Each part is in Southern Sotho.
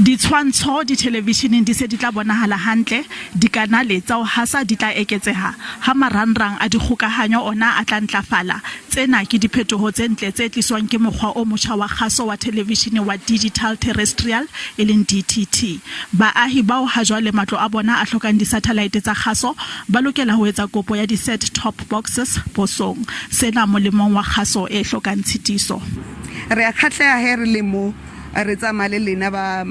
Ditshwantsho di televisioneng di se di tla bonahala hantle, dikanale tsa ho hasa di tla eketseha ha marangrang a dikgokahanyo ona a tla ntlafala. Tsena ke diphetoho tse ntle tse tliswang ke mokgwa o motjha wa kgaso wa televishene wa digital terrestrial e leng DTT. Baahi bao ha jwale matlo a bona a hlokang di-satellite tsa kgaso ba lokela ho etsa kopo ya di-set top boxes posong. Sena molemong wa kgaso e hlokang tshitiso. Re a khatleha he re le mo re tsamaya le lena ba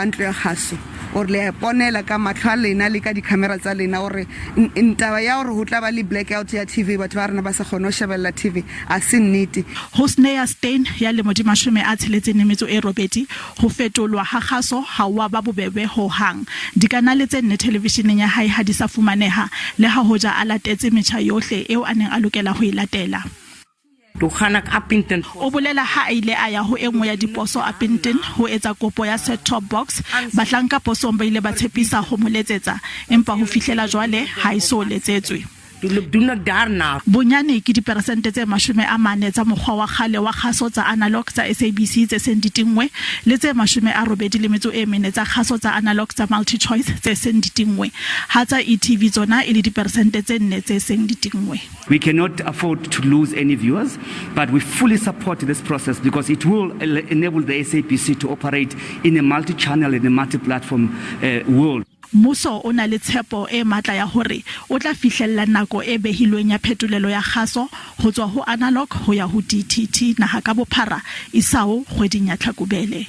ntlo ya kgaso or le ponela ka matlho a lena le ka di-camera tsa lena gore ntaba ya gore ho tla ba le blackout ya TV batho ba rena ba sa kgone ho shebella TV a se nnete. Hosnea Stein ya lemo di 68 ho fetolwa ha kgaso ha wa ba bobebe ho hang. Dikanale tse nne televisioneng ya hae ha di sa fumaneha le ha hoja a latetse metjha yohle eo a neng a lokela ho ilatela. O bolela ha ile a ya ho engwe ya diposo a Pinton ho etsa kopo ya set top box, bahlanka posong ba ile ba tshepisa ho mo letsetsa empa ho fihlela jwale ha iso letsetswe. Bonyane ke diperesente tse 40 tsa mokgwa wa kgale wa kgaso tsa analog tsa SABC tse seng ditingwe le tse 84 tsa kgaso tsa analog tsa multi choice tse seng ditingwe ha tsa ETV tsona e le diperesente tse 4 tse seng ditingwe. We cannot afford to lose any viewers, but we fully support this process because it will enable the SABC to operate in a multi-channel and a multi-platform world. Muso o na le tshepo e matla ya hore o tla fihlella nako e behilweng ya phetolelo ya kgaso ho tswa ho analog ho ya ho DTT naha ka bophara isao kgweding ya Tlhakubele.